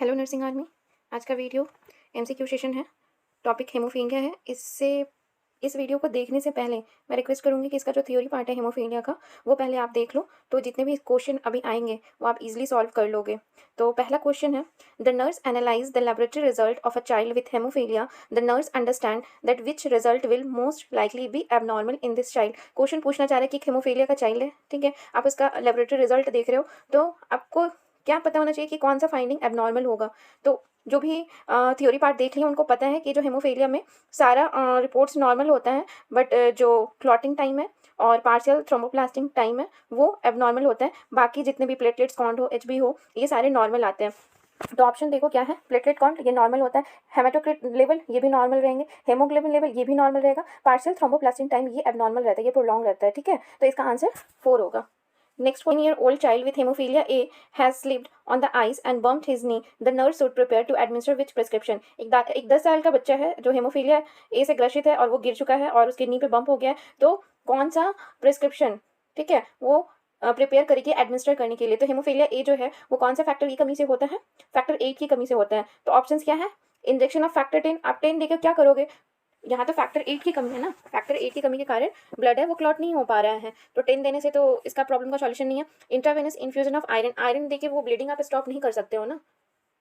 Hello nursing army. आज का video MCQ session है। टॉपिक हेमोफीलिया है। इस वीडियो को देखने से पहले मैं रिक्वेस्ट करूंगी कि इसका जो थ्योरी पार्ट है हेमोफीलिया का वो पहले आप देख लो, तो जितने भी क्वेश्चन अभी आएंगे वो आप इजीली सॉल्व कर लोगे। तो पहला क्वेश्चन है, the nurse analyse the laboratory result of a child with haemophilia. The nurse understand that which result will most likely B abnormal in this child. Question पूछना चाह रहे हैं कि हेमोफीलिया का चाइल्ड है, ठीक है, आप इसका लेबोरेटरी रिजल्ट देख रहे हो, तो आपको क्या पता होना चाहिए कि कौन सा फाइंडिंग एबनॉर्मल होगा। तो जो भी थ्योरी पार्ट देख लिया उनको पता है कि जो हेमोफीलिया में सारा रिपोर्ट्स नॉर्मल होता है, बट जो क्लॉटिंग टाइम है और पार्शियल थ्रोम्बोप्लास्टिक टाइम है वो एबनॉर्मल होता है। बाकी जितने भी प्लेटलेट्स काउंट हो, एचबी हो, ये सारे नॉर्मल आते हैं। तो ऑप्शन देखो क्या है, प्लेटलेट काउंट ये नॉर्मल होता है, हेमाटोक्रिट लेवल ये भी नॉर्मल रहेंगे, हेमोग्लोबिन लेवल ये भी नॉर्मल रहेगा, पार्शियल थ्रोम्बोप्लास्टिक टाइम ये एबनॉर्मल रहता है, ये प्रोलॉन्ग रहता है, ठीक है। तो इसका आंसर 4 होगा। Next, 1-year-old child with hemophilia A has slipped on the ice and bumped his knee. The nurse should prepare to administer which prescription? एक 10 साल का बच्चा है जो हेमोफीलिया ए से ग्रसित है और वो गिर चुका है और उसके नी पे बम्प हो गया है, तो कौन सा प्रिस्क्रिप्शन, ठीक है, वो प्रिपेयर करेगी एडमिनिस्टर करने के लिए। तो हेमोफीलिया ए जो है वो कौन सा फैक्टर की कमी से होता है? फैक्टर 8 की कमी से होता है। तो ऑप्शन क्या है? Injection of factor 10। आप 10 देकर क्या करोगे? यहाँ तो फैक्टर 8 की कमी है ना, फैक्टर 8 की कमी के कारण ब्लड है वो क्लॉट नहीं हो पा रहा है, तो 10 देने से तो इसका प्रॉब्लम का सॉल्यूशन नहीं है। Intravenous infusion of iron, iron देके वो ब्लीडिंग आप स्टॉप नहीं कर सकते हो ना,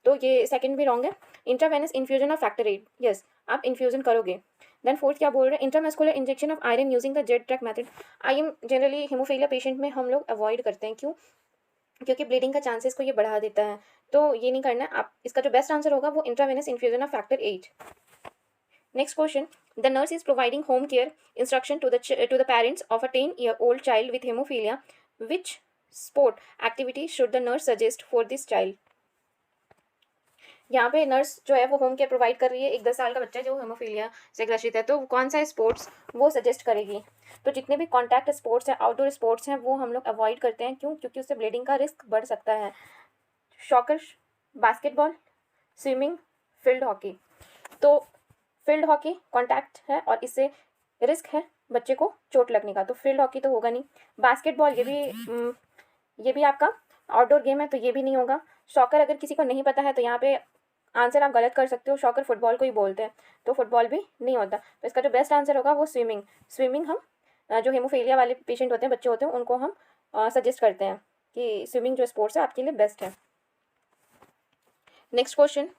तो ये सेकंड भी रॉन्ग है। Intravenous infusion of factor 8, yes, आप इन्फ्यूजन करोगे। देन फोर्थ क्या बोल रहे हैं, intramuscular injection of iron using the jet track method. I am generally haemophilia patient में हम लोग अवॉइड करते हैं, क्यों? क्योंकि ब्लीडिंग का चांसेस को ये बढ़ा देता है, तो ये नहीं करना है। आप इसका जो बेस्ट आंसर होगा वो intravenous infusion of factor 8। Next question. The nurse is providing home care instruction to the parents of a 10-year-old child with hemophilia. Which sport activity should the nurse suggest for this child? यहाँ पे nurse जो है वो home care provide कर रही है, एक 10 साल का बच्चा जो हेमोफीलिया से ग्रसित है, तो कौन सा स्पोर्ट्स वो सजेस्ट करेगी? तो जितने भी कॉन्टैक्ट स्पोर्ट्स हैं, आउटडोर स्पोर्ट्स हैं, वो हम लोग अवॉइड करते हैं, क्यों? क्योंकि उससे ब्लीडिंग का रिस्क बढ़ सकता है। Soccer, basketball, swimming, field hockey. तो फील्ड हॉकी कॉन्टैक्ट है और इससे रिस्क है बच्चे को चोट लगने का, तो फील्ड हॉकी तो होगा नहीं। बास्केटबॉल ये भी आपका आउटडोर गेम है, तो ये भी नहीं होगा। सॉकर अगर किसी को नहीं पता है तो यहाँ पे आंसर आप गलत कर सकते हो, सॉकर फुटबॉल को ही बोलते हैं, तो फुटबॉल भी नहीं होता। तो इसका जो बेस्ट आंसर होगा वो स्विमिंग। स्विमिंग हम जो हेमोफीलिया वाले पेशेंट होते हैं, बच्चे होते हैं, उनको हम सजेस्ट करते हैं कि स्विमिंग जो स्पोर्ट्स है आपके लिए बेस्ट है। Next question,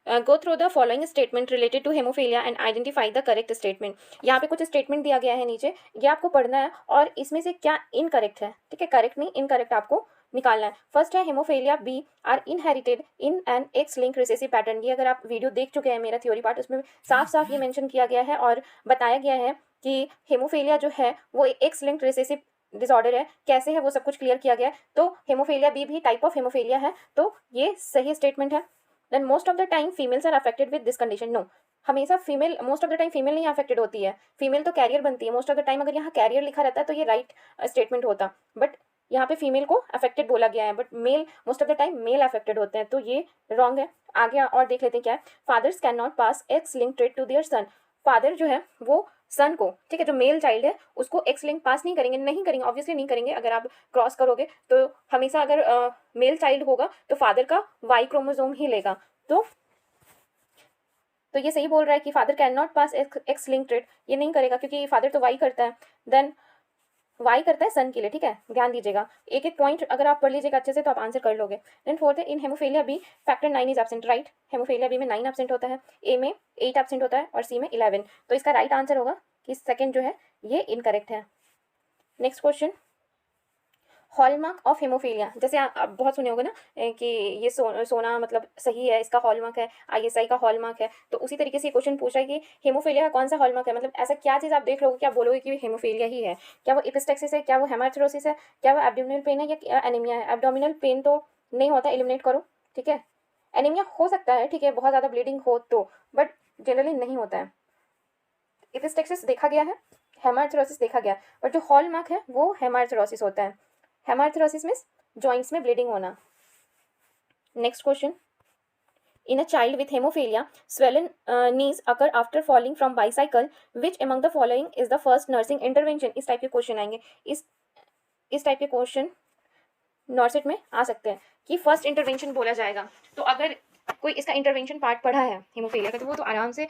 go through the following statement related to hemophilia and identify the correct statement। यहाँ पे कुछ स्टेटमेंट दिया गया है नीचे, ये आपको पढ़ना है और इसमें से क्या इनकरेक्ट है, ठीक है, करेक्ट नहीं इनकरेक्ट आपको निकालना है। फर्स्ट है haemophilia B are inherited in an X link recessive pattern. ये अगर आप वीडियो देख चुके हैं मेरा थ्योरी पार्ट, उसमें साफ साफ ये मेंशन किया गया है और बताया गया है कि हेमोफीलिया जो है वो एक्स लिंक रिसेसिव डिसऑर्डर है, कैसे है वो सब कुछ क्लियर किया गया है। तो हेमोफीलिया बी भी टाइप ऑफ हेमोफीलिया है, तो ये सही स्टेटमेंट है। Then most of the time females are affected with this condition. No, हमेशा female, most of the time female नहीं अफेक्टेड होती है, फीमेल तो कैरियर बनती है मोस्ट ऑफ द टाइम। अगर यहाँ कैरियर लिखा रहता है तो ये राइट स्टेटमेंट होता, बट यहाँ पे फीमेल को अफेक्टेड बोला गया है, but male most of the time male affected होते हैं, तो ये रॉन्ग है। आगे और देख लेते हैं क्या है। Fathers can not pass X link trait to their son. Father जो है वो सन को, ठीक है, जो मेल चाइल्ड है उसको एक्स लिंक पास नहीं करेंगे, नहीं करेंगे, ऑब्वियसली नहीं करेंगे। अगर आप क्रॉस करोगे तो हमेशा अगर मेल चाइल्ड होगा तो फादर का वाई क्रोमोसोम ही लेगा। तो ये सही बोल रहा है कि father can not pass X link trait, ये नहीं करेगा क्योंकि फादर तो वाई करता है, देन वाई करता है सन के लिए, ठीक है, ध्यान दीजिएगा। एक एक पॉइंट अगर आप पढ़ लीजिएगा अच्छे से तो आप आंसर कर लोगे। देन फोर्थ है, in haemophilia B factor 9 is absent, right. Haemophilia B में 9 एब्सेंट होता है, ए में 8 एब्सेंट होता है और सी में 11, तो इसका राइट आंसर होगा कि सेकेंड जो है ये इनकरेक्ट है। Next question, hallmark of haemophilia. जैसे आप बहुत सुने होंगे ना कि ये सोना मतलब सही है, इसका हॉलमार्क है, आईएसआई का हॉलमार्क है, तो उसी तरीके से क्वेश्चन पूछा है कि हेमोफीलिया का कौन सा हॉलमार्क है, मतलब ऐसा क्या चीज़ आप देख लोगे क्या बोलोगे कि हेमोफीलिया ही है? क्या वो एपिस्टेक्सिस है, क्या वो हेमाथेरोसिस है, क्या वो एब्डोमिनल पेन है, या एनीमिया है? एब्डोमिनल पेन तो नहीं होता, एलिमिनेट करो, ठीक है। एनीमिया हो सकता है, ठीक है, बहुत ज़्यादा ब्लीडिंग हो तो, बट जनरली नहीं होता है। एपिस्टेक्सिस देखा गया है, हेमाथेरोसिस देखा गया, बट जो हॉलमार्क है वो हेमाथेरोसिस होता है। हेमाथेरोसिस मीन्स जॉइंट्स में ब्लीडिंग होना। Next question, in a child with hemophilia swollen knees occur after falling from bicycle, which among the following is the first nursing intervention? इस टाइप के क्वेश्चन आएंगे, इस टाइप के क्वेश्चन नॉर्सेट में आ सकते हैं कि फर्स्ट इंटरवेंशन बोला जाएगा। तो अगर कोई इसका इंटरवेंशन पार्ट पढ़ा है हेमोफीलिया का, तो वो तो आराम से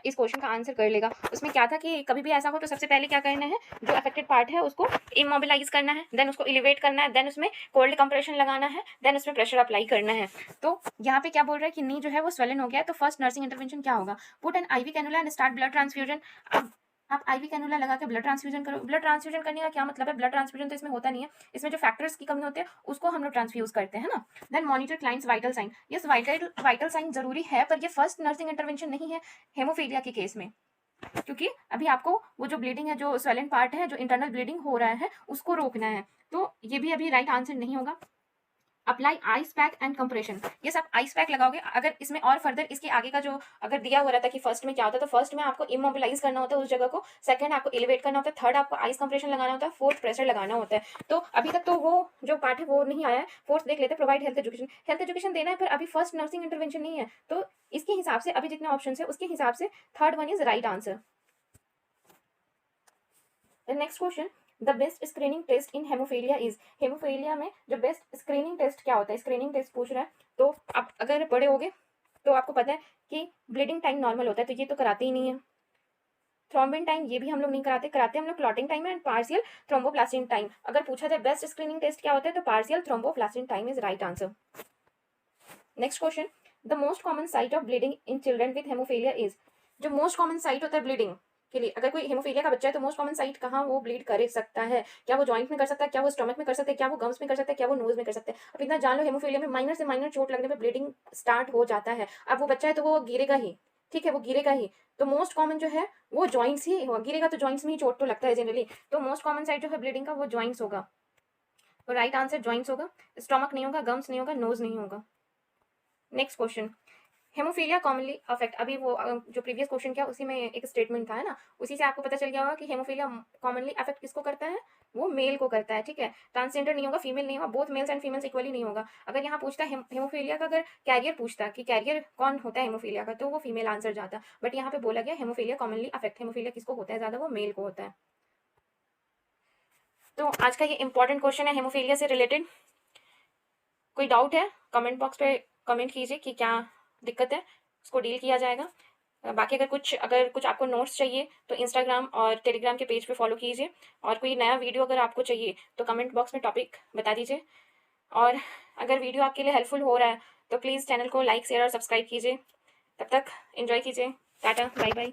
इस क्वेश्चन का आंसर कर लेगा। उसमें क्या था कि कभी भी ऐसा हो तो सबसे पहले क्या करना है, जो अफेक्टेड पार्ट है उसको इमोबिलाइज करना है, देन उसको एलिवेट करना है, देन उसमें कोल्ड कंप्रेशन लगाना है, देन उसमें प्रेशर अप्लाई करना है। तो यहाँ पे क्या बोल रहा है कि नी जो है वो स्वेलन हो गया है, तो फर्स्ट नर्सिंग इंटरवेंशन क्या होगा, put an IV cannula and start blood transfusion. अब आप आईवी कैनुला लगा के ब्लड ट्रांसफ्यूजन करो। ब्लड ट्रांसफ्यूजन करने का क्या मतलब है, ब्लड ट्रांसफ्यूजन तो इसमें होता नहीं है, इसमें जो फैक्टर्स की कमी होती है उसको हम लोग ट्रांसफ्यूज करते हैं ना। Then monitor clients vital sign. Yes, vital sign जरूरी है, पर ये फर्स्ट नर्सिंग इंटरवेंशन नहीं है हेमोफीलिया के केस में, क्योंकि अभी आपको वो जो ब्लीडिंग है, जो स्वेलन पार्ट है, जो इंटरनल ब्लीडिंग हो रहा है, उसको रोकना है। तो ये भी अभी राइट आंसर नहीं होगा। Apply ice pack and compression. ये सब आइस पैक लगाओगे। अगर इसमें और फर्दर इसके आगे का जो अगर दिया हुआ रहता कि फर्स्ट में क्या होता है, तो फर्स्ट में आपको इमोबिलाइज करना होता है उस जगह को, सेकंड आपको एलिवेट करना होता है, थर्ड आपको आइस कंप्रेशन लगाना होता है, फोर्थ प्रेशर लगाना होता है। तो अभी तक तो वो जो पार्ट है वो नहीं आया है। फोर्थ देख लेते हैं, provide health education. Health education देना है, पर अभी फर्स्ट नर्सिंग इंटरवेंशन नहीं है, तो इसके हिसाब से अभी जितने ऑप्शन है उसके हिसाब से third one is right answer. Next question, the best screening test in haemophilia is. Haemophilia में जो बेस्ट स्क्रीनिंग टेस्ट क्या होता है, स्क्रीनिंग टेस्ट पूछ रहा है। तो आप अगर बड़े होगे तो आपको पता है कि ब्लीडिंग टाइम नॉर्मल होता है, तो ये तो कराते ही नहीं है। थ्रोम्बिन टाइम ये भी हम लोग नहीं कराते हम लोग clotting time and partial thromboplastin time. अगर पूछा जाए बेस्ट स्क्रीनिंग टेस्ट क्या होता है, तो partial thromboplastin time is right answer. Next question, the most common site of bleeding in children with haemophilia is. जो मोस्ट कॉमन साइट होता है ब्लीडिंग के लिए, अगर कोई हेमोफीलिया का बच्चा है तो मोस्ट कॉमन साइट कहाँ वो ब्लीड कर सकता है, क्या वो जॉइंट में कर सकता है, क्या वो स्टमक में कर सकता है, क्या वो गम्स में कर सकता है, क्या वो नोज में कर सकते हैं। अब इतना जान लो, हेमोफीलिया में माइनर से माइनर चोट लगने पर ब्लीडिंग स्टार्ट हो जाता है। अब वो बच्चा है तो वो गिरेगा ही, ठीक है, वो गिरेगा ही। तो मोस्ट कॉमन जो है वो जॉइंट्स ही होगा, गिरेगा तो जॉइंट्स में ही चोट तो लगता है जनरली। तो मोस्ट कॉमन साइट जो है ब्लीडिंग का वो जॉइंट्स होगा, तो राइट आंसर जॉइंट्स होगा। स्टमक नहीं होगा, गम्स नहीं होगा, नोज नहीं होगा। Next question, haemophilia commonly affect. अभी वो जो प्रीवियस क्वेश्चन किया उसी में एक स्टेटमेंट था, है ना, उसी से आपको पता चल गया होगा कि हेमोफीलिया कॉमनली अफेक्ट किसको करता है, वो मेल को करता है, ठीक है। ट्रांसजेंडर नहीं होगा, फीमेल नहीं होगा, both mails and females equally नहीं होगा। अगर यहाँ पूछता है हेमोफीलिया का, अगर कैरियर पूछता कि कैरियर कौन होता है हेमोफीलिया का, तो वो फीमेल आंसर जाता, बट यहाँ पे बोला गया हेमोफीलिया कॉमनली अफेक्ट। हेमोफीलिया किसको होता है ज्यादा, वो मेल को होता है। तो आज का ये इंपॉर्टेंट क्वेश्चन है हेमोफीलिया से रिलेटेड। कोई डाउट है कमेंट बॉक्स पे कमेंट कीजिए कि क्या दिक्कत है, उसको डील किया जाएगा। बाकी अगर कुछ आपको नोट्स चाहिए तो इंस्टाग्राम और टेलीग्राम के पेज पे फॉलो कीजिए, और कोई नया वीडियो अगर आपको चाहिए तो कमेंट बॉक्स में टॉपिक बता दीजिए। और अगर वीडियो आपके लिए हेल्पफुल हो रहा है तो प्लीज़ चैनल को लाइक शेयर और सब्सक्राइब कीजिए। तब तक एंजॉय कीजिए। Tata, bye bye.